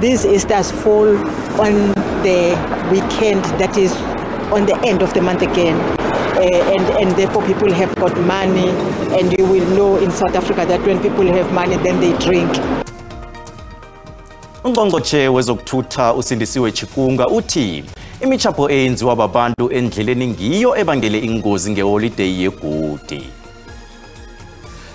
these Easters fall on the weekend that is on the end of the month again. And therefore people have got money, and you will know in South Africa that when people have money, then they drink. Ungqongqotjhe wezokuthutha uSindisiwe Chikunga uthi imichapho eyenziwa babantu endleleni ngiyo ebangele ingozi ngeholiday yeGudi.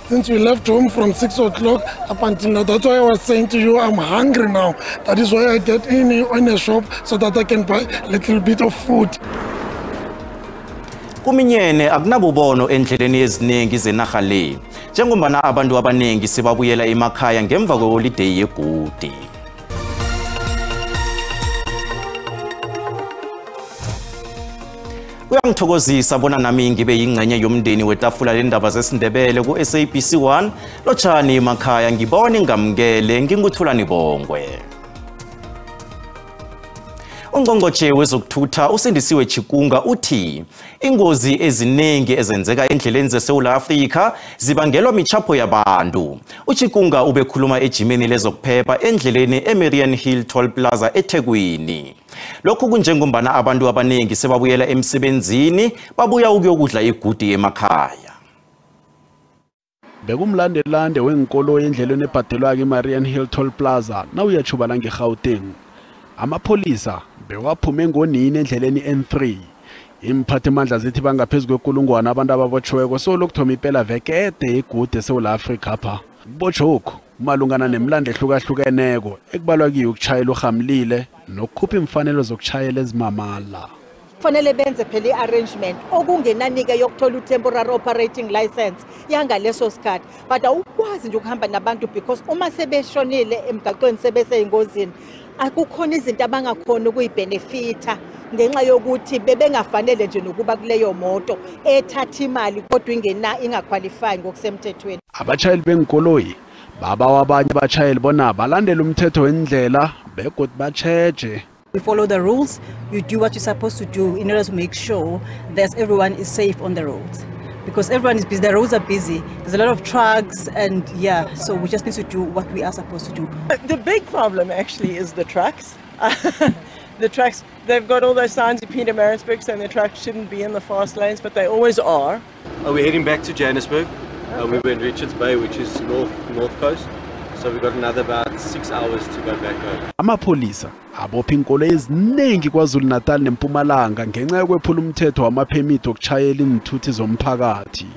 Since we left home from 6 o'clock up until now, that's why I was saying to you, I'm hungry now. That is why I get in a shop so that I can buy a little bit of food. Kuminyene akunabubono endleleni eziningi zenarha le njengombana abantu abaningi sebabuyela emakhaya ngemva kweholiday yeGudi. Kuyangithokozisa bona nami ngibe yingcenye yomndeni wetafula lendaba zesiNdebele ku SABC 1 lotshani emakhaya ngibone ngamkele nginguthulani bongwe. Ungqongqotjhe wezokuthutha uSindisiwe Chikunga uthi ingozi eziningi ezenzeka endleleni zeSouth Africa zibangelwa michapho yabantu. uChikunga ubekhuluma ejimeni lezokuphepha endleleni eMarian Hill Toll Plaza eThekwini. Lokhu kunjengombana abantu abaningi sebabuyela emsebenzini babuya ukuyokudla iGudi emakhaya. Bekumlandelande wenkolo endleleni ebhadelwa eMarian Hill Toll Plaza nawuyachubala ngeGauteng. Amapholisa bewaphume ngonini endleleni N3. Imphathimandla zithi bangaphezulu kwekulungwana abantu ababotshweko solokthoma iphela vekede eGudi eSouth Africa pha. Kubotshokho malungana nemlando ehlukahlukeneko ekubalwa kiyo ukutshayela uhamlile nokukhupha imfanelo zokutshayela ezimamala. Fanele benze phela i-arrangement okungenanike yokuthola temporary operating license yangaleso sikhathi, but awukwazi nje ukuhamba nabantu because uma sebeshonile emgaqweni sebeseyingozini akukhona izinto abangakhona ukuyibhenefitha ngenxa yokuthi bebengafanele nje nokuba kuleyo moto ethatha imali kodwa ingaqualify ngokusemthethweni. Abashayeli benkoloyi babawa abanye abashayeli bona balandela umthetho wendlela begodwa bacheje. We follow the rules, you do what you're supposed to do in order to make sure that everyone is safe on the roads. Because everyone is busy, the roads are busy, there's a lot of trucks, and yeah, so we just need to do what we are supposed to do. The big problem actually is the trucks. The trucks, they've got all those signs in Pietermaritzburg saying the trucks shouldn't be in the fast lanes, but they always are. We're heading back to Johannesburg. We were in Richards Bay, which is north coast. So we've got another about 6 hours to go back home. Amapholisa abopha inkolo eziningi KwaZulu-Natal neMpumalanga ngenxa yokwephula umthetho wamaphemiti okuchayela izithuthi zomphakathi.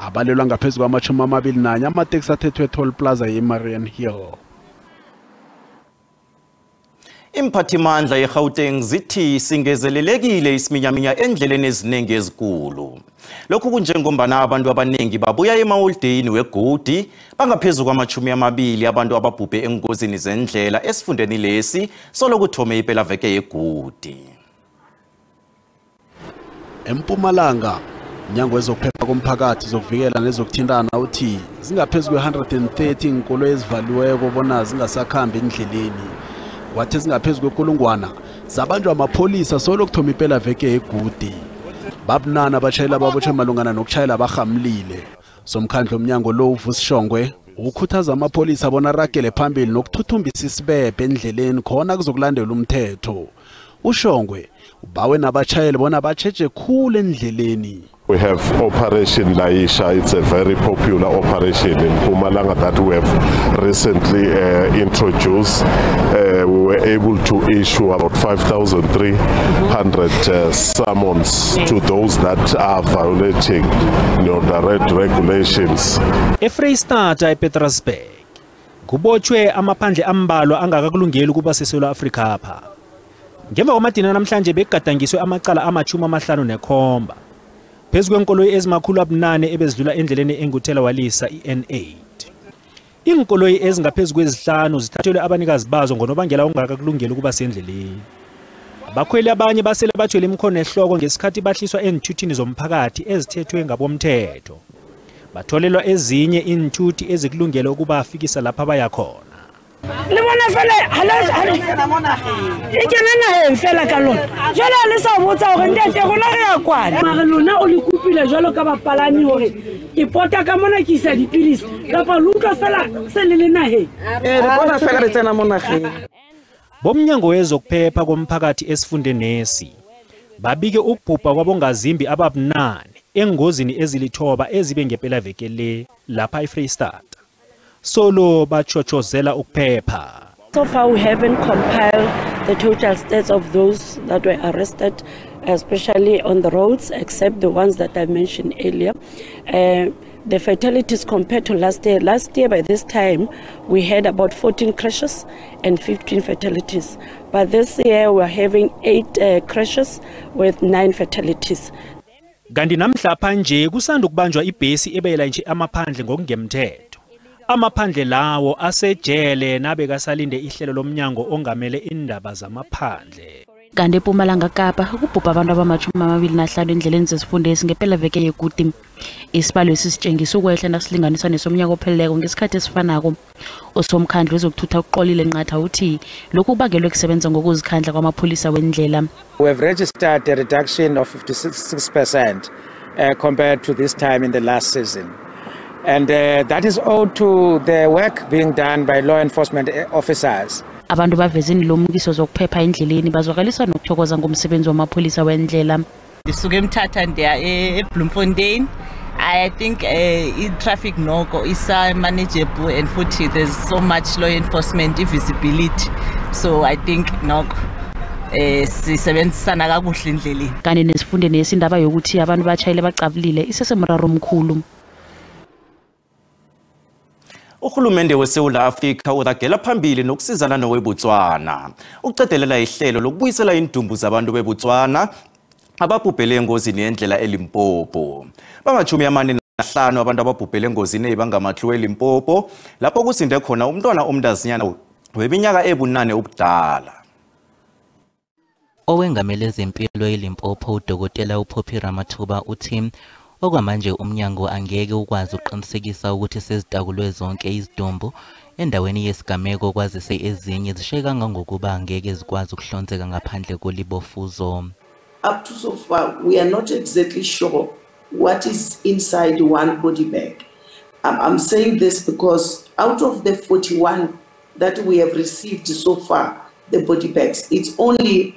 Abalelwa ngaphezulu kwama-21 amateksi athethwe eToll Plaza yeMarian Hill. Imphathimandla yeGauteng zithi singezelelekile isiminyaminya endleleni eziningi ezikulu. Lokhu kunjengombana abantu abaningi babuya emaholideyini weGudi bangaphezulu kwama-20 abantu ababhubhe engozini zendlela esifundeni lesi solokuthome iphela veke yeGudi. eMpumalanga Nyango wezokuphepha komphakathi zokuvikela nezokuthintana uthi zingaphezulu kwe-130 inkolo ezivaliweko bona zingasakhambi endleleni. Wathi zingaphezulu kwekulungwana zabanjwa amapholisa solokuthoma iphela veke yeGudi. Babunana abashayela ababotshwe malungana nokutshayela abahamlile. Somkhandlo omnyango lo uVusishongwe ukhuthaza amapholisa bona ragele phambili nokuthuthumbisa isibebe endleleni khona kuzokulandela umthetho. uShongwe ubawe nabashayeli bona bacheche khulu endleleni. We have Operation Laisha. It's a very popular operation in Mpumalanga that we have recently introduced. We were able to issue about 5,300 summons to those that are violating the regulations. eFreystata ePietersburg kubotshwe amaphandle ambalwa angakakulungeli kuba seSouth Africa apha. Ngemva kwamadina namhlanje begadangiswe amacala ama-57 phezu kwenkoloyi ezimakhulu abunane ebezidlula endleleni enguthela walisa iN8. Inkoloyi ezingaphezulu kwezi5 zithathelwe abanikazi bazo ngonobangela ongakakulungeli ukuba sendleleni. Abakhweli abanye basele bathwele imkhono ehloko ngesikhathi bahliswa enthuthini zomphakathi ezithethwe ngabomthetho. Batholelwa ezinye inthuthi ezikulungele ukuba afikisa lapha baya khona. Lebona fela hala ikena na fela ka lona jalo le sa botsa hore ntete gona re ya kwana mara lona o le kupile jalo ka bapalami hore ke pota ka mona ke isa dipilisi ka pa luka fela se le nahe re bona fela re tsena mona ge Bomnyango wezokuphepha komphakathi esifundenesi babike ukubhubha kwabongazimbi ababunane engozini ezilithoba ezibe ngempela veke le lapha eFreystata. Solo bachochozela ukuphepha. So far we haven't compiled the total stats of those that were arrested, especially on the roads, except the ones that I mentioned earlier. The fatalities compared to last year by this time, we had about 14 crashes and 15 fatalities. But this year we're having 8 crashes with 9 fatalities. Kanti namhlapha nje kusanda ukubanjwa ibhesi ebeyela nje amaphandle ngokungemthetho. Amaphandle lawo asejele nabekasalinde ihlelo lomnyango ongamele indaba zamaphandle. Kanti eMpumalanga Kapa kubhubha abantu abama-25 endleleni zesifundesi ngempela veke yekuti. Isibalo esisitshengisa ukwehla nasilinganiswa nesomnyaka opheleleko ngesikhathi esifanako. Osomkhandlu wezokuthutha uqolile Nqatha uthi lokhu kubangelwe kusebenza ngokuzikhandla kwamapholisa wendlela. We have registered a reduction of 56% compared to this time in the last season. And that is owed to the work being done by law enforcement officers. Abantu bavezini lomkiso zokuphepha endleleni bazwakalisa nokuthokoza ngomsebenzi wamapholisa wendlela. Isuke eMthatha ndiya eBloemfontein. I think traffic noko is manageable and futhi there's so much law enforcement visibility. So I think noko sisebenzisana kakuhle endleleni. Kanti nesifundeni Iindaba yokuthi abantu bachayile bacabulile isesemraro omkhulu. Uhulumende weSouth Africa uragela phambili nokusizana noweBotswana. Uqedelela ihlelo lokubuyisela indumbu zabantu beBotswana ababhubhele engozini yendlela eLimpopo. Bama-45 abantu ababhubhele engozini eyibangamahlwe eLimpopo lapho kusinde khona umntwana omntazinyana weminyaka ebunane ubudala. Owengamele ezempilo eLimpopo uDokotela uPhophi Ramathuba uthi okwamanje umnyango angeke ukwazi uqinisekisa ukuthi sezitakulwe zonke izidumbu endaweni yesigameko kwazise ezinye zisheka ngokuba angeke zikwazi ukuhlonzeka ngaphandle kolibofuzo. Up to so far, we are not exactly sure what is inside one body bag. I'm saying this because out of the 41 that we have received so far, the body bags, it's only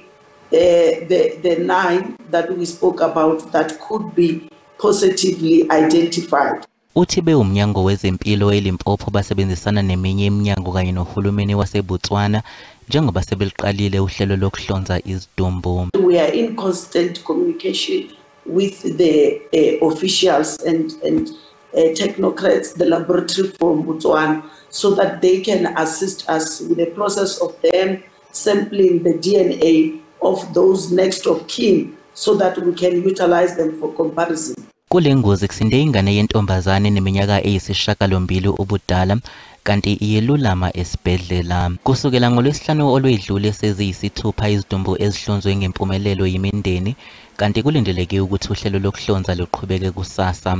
the 9 that we spoke about that could be positively identified. Uthi umnyango wezempilo eLimpopo basebenzisana neminye iminyango kanye nohulumeni waseBotswana njengoba sebeliqalile uhlelo lokuhlonza izidumbu. We are in constant communication with the officials and technocrats, the laboratory from Botswana, so that they can assist us with the process of them sampling the DNA of those next of kin so that we can utilize them for comparison. Kule ngozi kusinde ingane yentombazane neminyaka eyisishiyagalombili ubudala kanti iyelulama esibhedlela. Kusukela ngoLwesihlanu olwedlule seziyisithupha izidumbu ezihlonzwe ngempumelelo yimindeni kanti kulindeleke ukuthi uhlelo lokuhlonza luqhubeke kusasa.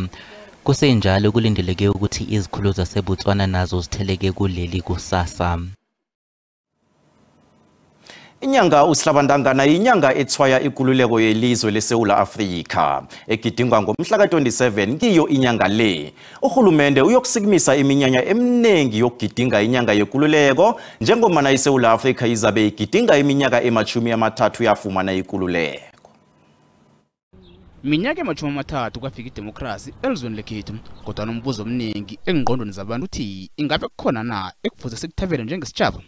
Kusenjalo kulindeleke ukuthi izikhulu zaseBotswana nazo zitheleke kuleli kusasa. Inyanga uSihlabantangana inyanga ethwaya ikululeko yelizwe leSouth Africa egidingwa ngomhla ka-27 kiyo inyanga le. Uhulumende uyokusikimisa iminyanya eminingi yokugidinga inyanga yekululeko njengomana iSouth Africa izabe igidinga iminyaka ema-30 yafumana ikululeko. Minyaka ema-30 kwafika idemokhrasi elizweni lekhethu kodwa nombuzo omningi engqondweni zabantu uthi ingabe kukhona na ekufuze sikuthavele njengesitshaba.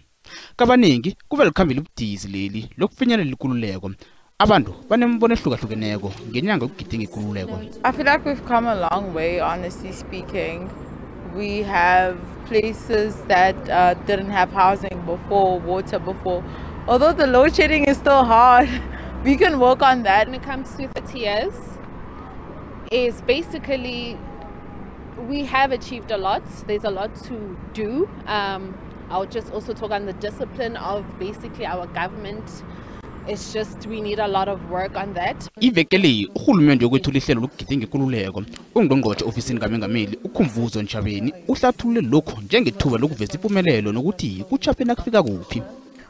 Kabaningi kuvela likhambile ubudisi leli lokufinyelela ikululeko. Abantu banembono ehlukahlukeneko ngenyanga yokugidinga ikululeko. I feel like we've come a long way, honestly speaking. We have places that didn't have housing before, water before. Although the load shedding is still hard, we can work on that. When it comes to 30 years, is basically we have achieved a lot. There's a lot to do. I would just also talk on the discipline of basically our government. It's just we need a lot of work on that. Ivekele uhulumende yokwethula ihlelo lokugidinga ikululeko ungqongqothe ofisini kaMengameli uKhumvuzo Ntshavheni uhlathulule lokho njengethuba lokuveza impumelelo nokuthi kuchaphe nakufika kuphi.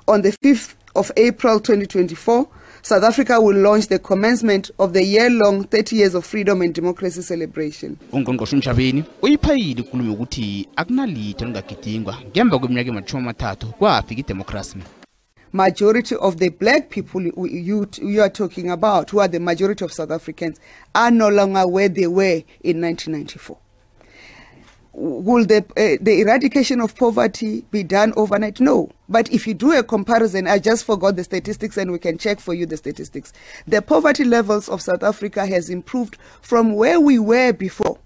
On the 5th of April 2024, South Africa will launch the commencement of the year-long 30 years of freedom and democracy celebration. Ungqongqothe Ntshavheni uyiphayile inkulumo ukuthi akunalitho lingagidingwa ngemva kweminyaka ema-30 kwafika idemokhrasi. majority of the black people you are talking about, who are the majority of South Africans, are no longer where they were in 1994. Will the eradication of poverty be done overnight? No. But if you do a comparison, I just forgot the statistics and we can check for you the statistics. The poverty levels of South Africa has improved from where we were before.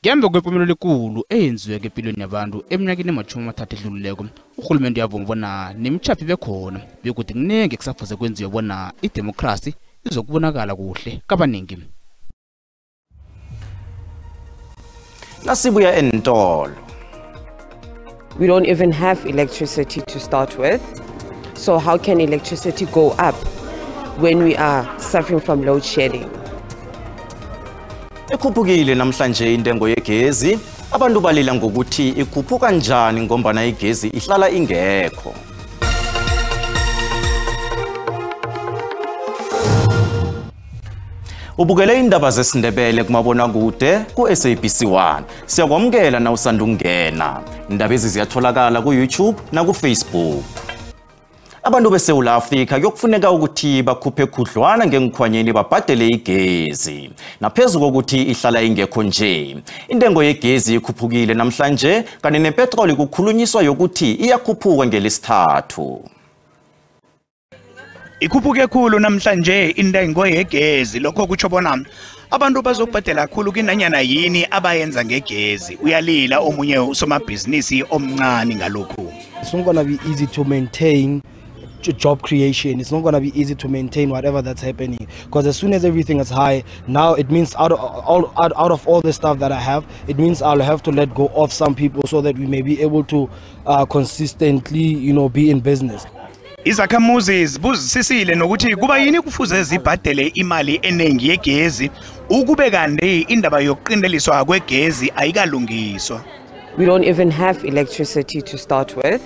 Ngemva kwephumelelo elikhulu eyenziwe empilweni yabantu eminyakeni ema-30 edlulileko, urhulumente uyavuma bona nemichapho bekhona bekuthi kuningi kusafuze kwenziwe bona idemokhrasi izokubonakala kuhle kabaningi. Nasibuya entolo. We don't even have electricity to start with. So how can electricity go up when we are suffering from load shedding? Ikhuphukile namhlanje intengo yegezi, abantu balila ngokuthi ikhuphuka kanjani ngombana igezi ihlala ingekho. Ubukele indaba zesiNdebele kumabonakude ku SABC 1. Siyakwamukela na usanda ungena. Indaba ezi ziyatholakala ku YouTube na ku Facebook. Abantu beSouth Africa kuyokufuneka ukuthi bakhuphe khudlwana ngengikhwanyeni babhadele igezi. Naphezulu kokuthi ihlala ingekho nje. Intengo yegezi ikhuphukile namhlanje kanti nepetrol kukhulunyiswa yokuthi iyakhuphuka ngelesithathu. Ikhuphuke khulu namhlanje intengo yegezi, lokho kutsho bona abantu bazokubhadela khulu kinanyana yini abayenza ngegezi. Uyalila omunye usomabhizinisi omncane ngalokho. It's not going to be easy to maintain job creation. It's not going to be easy to maintain whatever that's happening, because as soon as everything is high, now it means out of all the stuff that I have, it means I'll have to let go of some people so that we may be able to consistently, be in business. Izakhamuzi zibuzisisile nokuthi kuba yini kufuze zibhadele imali enengi yegezi ukube kanti indaba yokuqindeliswa kwegezi ayikalungiswa. We don't even have electricity to start with.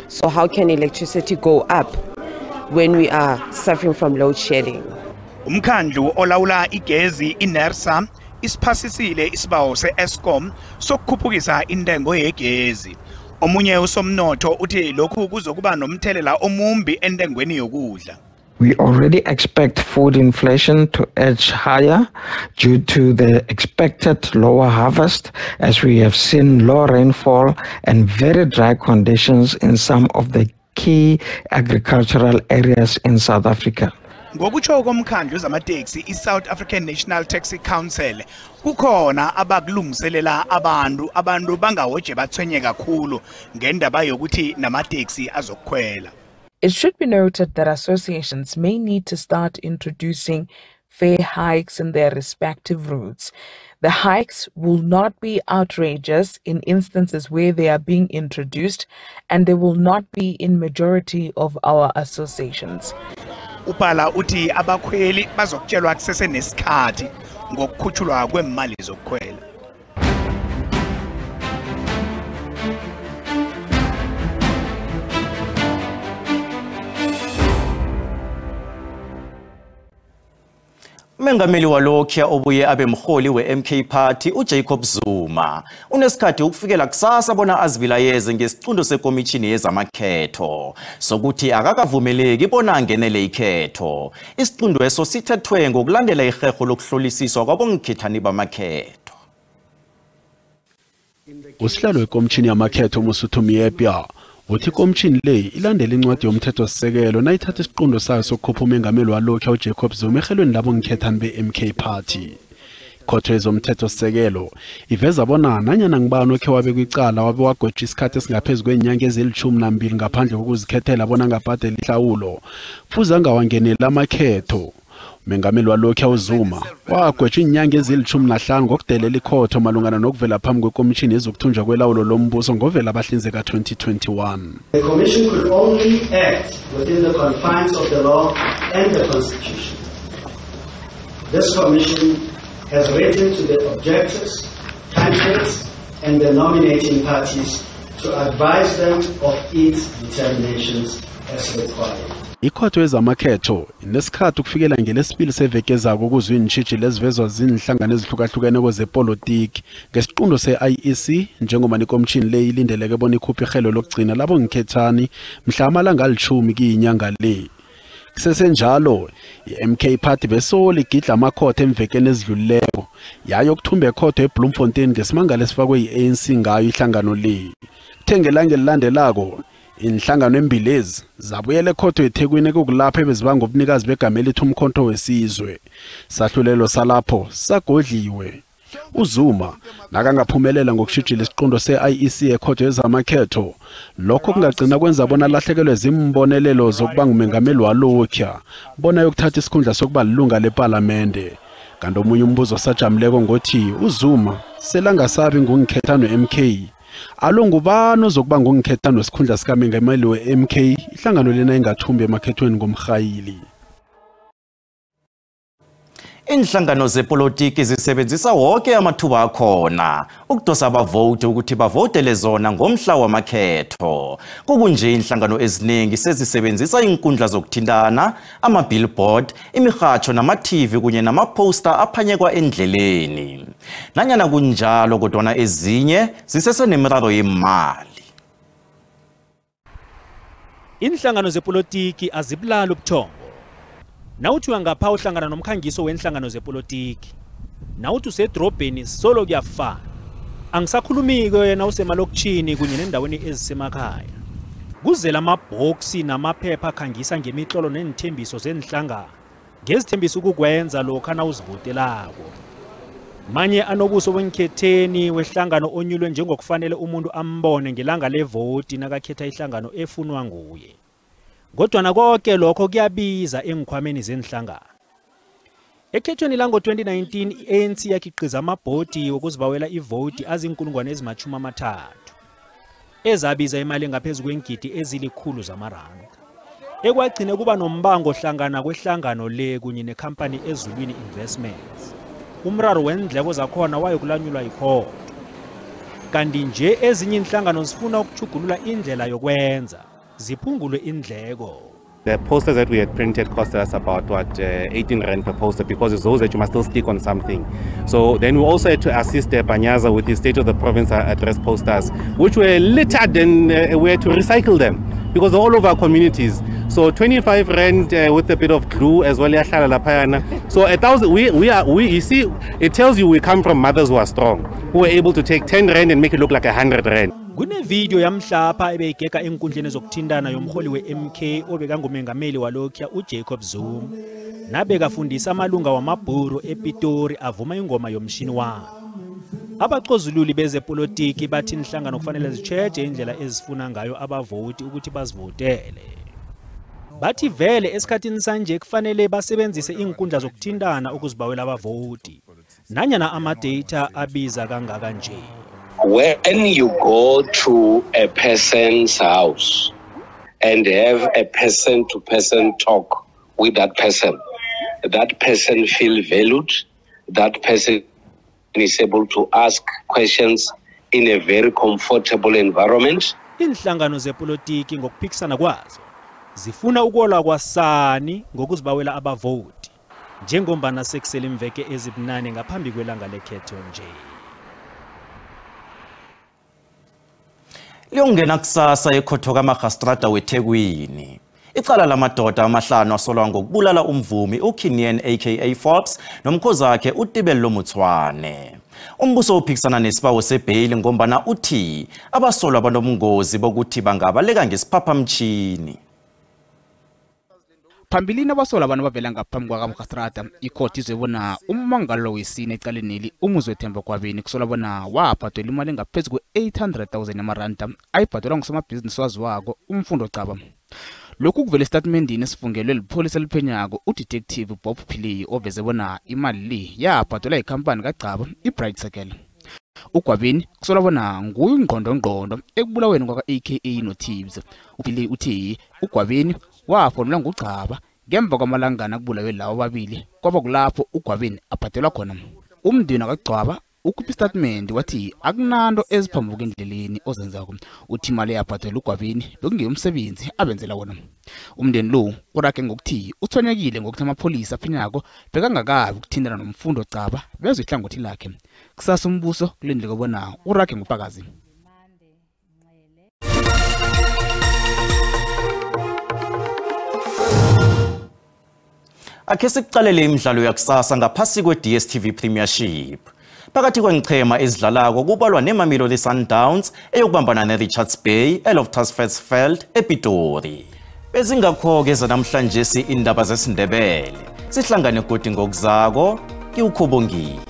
So how can electricity go up when we are suffering from load shedding? Umkhandlu olawula igezi iNERSA isiphasisile isibawo se-Eskom sokukhuphukisa intengo yegezi. Omunye usomnotho uthi lokhu kuzokuba nomthelela omumbi entengweni yokudla. We already expect food inflation to edge higher due to the expected lower harvest, as we have seen low rainfall and very dry conditions in some of the key agricultural areas in South Africa. Ngokutsho komkhandlu zamateksi iSouth African National Taxi Council, kukhona abakulungiselela abantu bangawoje bathwenye kakhulu ngendaba yokuthi namateksi azokukhwela. It should be noted that associations may need to start introducing fare hikes in their respective routes. The hikes will not be outrageous in instances where they are being introduced, and they will not be in majority of our associations. Upala uthi abakhweli bazokutshelwa kusese nesikhathi ngokukhutshulwa kwemali zokukhwela. Umengameli walokho obuye abe mholi we-MK Party uJacob Zuma unesikhathi ukufikela kusasa bona azibilayeze ngesicundo sekomishini yezamakhetho sokuthi akakavumeleki bona angenele ikhetho. Isicundo eso sithethwe ngokulandela ihehlo lokuhlolisiswa kwabongikhethani bamakhetho. Usihlalo wekomishini yamakhetho uMsuthu Miyepya uthi ikomishini le ilandela incwadi yomthetho sisekelo nayithatha isiqundo sayo sokukhupha umengameli walokho uJacob Zuma ehelweni labo ngikhethani be-MK Party. Ikhotho yezomthetho sisekelo iveza bona nanyana ngibani okhe wabe kwicala wabe wagwetshwa isikhathi esingaphezulu kwenyanga ezili-12 ngaphandle kokuzikhethela bona ngabhadela ihlawulo kufuze angawangenela amakhetho. Umengameli walokho uZuma wagwetshwa inyanga ezili-15 ngokudelela ikhotho malungana nokuvela phambi kwekomishini ezokuthunjwa kwelawulo lombuso ngovela abahlinzeka 2021. The commission could only act within the confines of the law and the constitution. This commission has written to the objectors, candidates and the nominating parties to advise them of its determinations as required. Ikhotho yezamakhetho inesikhathi ukufikela ngelesibili seveke ezako ukuzwa iintshijilo ezivezwa zinhlangano ezihlukahlukene zepolitiki ngesiqundo se-IEC njengoba ikomishini le ilindeleke bona ikhuphe ihlelo lokugcina labo ngikhethani mhla amalanga ali-10 kiyinyanga le. Kusesenjalo, i-MK Party besole igidla amakhotho emvekeni ezidlulileko yayo ukuthumba ekhotho eBloemfontein ngesimangalo esifakwe yi-ANC ngayo ihlangano le. Kuthe ngelanga elilandelako inhlangano embilezi zabuyela ekhotho eThekwini kukulapho ebezibanga ubunikazi begama elithi umkhonto wesizwe. Sahlulelo salapho sagodliwe. uZuma nakangaphumelela ngokushijila isiqundo se-IEC ekhotho yezamakhetho, lokho kungagcina kwenza bona alahlekelwe zimbonelelo zokuba ngumengameli walokhu bona yokuthatha isikhundla sokuba lilunga leParlamente. Kanti omunye umbuzo osajamileko ngothi uZuma selangasabi ngungkhethano MK. Alo ngubani ozokuba ngungkhethano wesikhundla sikamengameli we-MK ihlangano lena ingathumbi emakhethweni ngomkhayili. Inhlangano zepolitiki zisebenzisa wonke amathuba akhona ukudosa abavoti ukuthi bavotele zona ngomhla wamakhetho. Kukunje inhlangano eziningi sezisebenzisa inkundla zokuthintana, ama-billboard, imihatsho nama-TV kunye nama-poster aphanyekwa endleleni. Nanyana kunjalo kodwana ezinye zisesenemiraro yemali. Inhlangano zepolitiki azibulala ubuthongo. Nawuthi uyangapha uhlangana nomkhangiso wenhlangano zepolitiki. Nawuthi usedrobheni solo kuyafana. Angisakhulumiki yena usemalokishini kunye nendaweni ezisemakhaya. Kuzela amabhoksi namaphepha akhangisa ngemitlolo nenithembiso zenhlangano. Ngezithembiso ukukwenza lokho nawuzivotelako. Manye anobuso bonkhetheni wehlangano onyulwe njengokufanele umuntu ambone ngelanga levoti nakakhetha ihlangano efunwa nguye. Kodwana konke lokho kuyabiza engikhwameni zenhlangano. Ekhethweni lango 2019 iANC yakhiqiza amabhodi wokuzibawela ivoti azinkulungwane ezima-30 ezabiza imali engaphezulu kwengidi ezili-100 zamaranda. Ekwagcine kuba nombango hlangana kwehlangano le kunye nekhampani Ezulwini Investments. Umraro wendleko zakhona wayokulanyulwa yikhotho. Kanti nje ezinye inhlangano zifuna ukuchugulula indlela yokwenza ziphungulwe indleko. The posters that we had printed cost us about 18 rand per poster because it's those that you must still stick on something. So then we also had to assist Panyaza with the State of the Province address posters, which were littered and we had to recycle them because they're all over our communities. So 25 rand with a bit of glue as well. So 1,000. You see, it tells you we come from mothers who are strong, who were able to take 10 rand and make it look like 100 rand. Kune video yamhlapha ebeyigeka enkundleni zokuthintana yomholi we-MK obekangumengameli walokhu uJacob Zuma nabekafundisa amalunga wamabhuru ePitori avuma ingoma yomshini wabo. Abacozululi bezepolitiki bathi inhlangano kufanele zitsheje indlela ezifuna ngayo abavoti ukuthi bazivotele. Bathi vele esikhathini sanje kufanele basebenzise inkundla zokuthintana ukuzibawela abavoti. Nanyana ama-data abiza kangaka nje. When you go to a person's house and have a person-to-person talk with that person feel valued, that person is able to ask questions in a very comfortable environment. Inhlangano zepolitiki ngokuphikisana kwazo zifuna ukola kwasani ngokuzibawela abavoti njengombana sekusele imveke ezibunane ngaphambi kwelanga lekhetho nje. Liyongena kusasa ekhotho kaMagistrata weThekwini. Icala lamadoda amahlanu asolwa ngokubulala umvumi uKinian aka Forbes nomkhozi wakhe uTibelo Mutswane. Umbuso uphikisana nesibawo sebhayili ngombana uthi abasolwa banomngozi bokuthi bangabaleka ngesiphaphamtshini. Phambilini abasola abantu bavela ngaphambi kwakaMagistrata ikhoti izobona ummangalo wesine ecaleni umuzwethemba kwabeni kusola bona wabhadela imali engaphezulu kwe-800,000 yamaranda ayibhadalwa ngusomabhizinisi waziwako umfundo Caba. Lokhu kuvela estatementini esifungelwe lipholisa eliphenyako udetective Bob Pillay oveze bona imali le yabhadalwa yikhampani kaCaba iBright Circle. Ugwabeni kusola bona nguye ungqondo ekubulaweni kwaka-AKA noTibbs. uPillay uthi ugwabeni wafonela nguCaba ngemva kwamalangana kubulawe lawo babili kwaba kulapho uGwabeni abhadelwa khona. Umndeni kaCaba ukhupha istatement wathi akunanto eziphambuka endleleni ozenzako. Uthi imali yaphathela ugwabini bekungeyomsebenzi abenzela wona. Umndeni lo urage ngokuthi uthonyekile ngokuthi amapholisa aphinyako bekangakabi ukuthindana nomfundo caba bezwe ihlangothi lakhe. Kusasa umbuso kulendle kubona urage ngopakazi. Akhe sikuqalele imidlalo yakusasa ngaphasi kwe-DStv Premiership. Phakathi kwengichema ezidlalako kubalwa neMamelodi Sundowns eyokubambana neRichards Bay eLoftusversfeld ePitori. Bezingakho-ke zanamhlanje iindaba zesiNdebele. Sihlangane godi ngokuzako, ngiwukhobongile.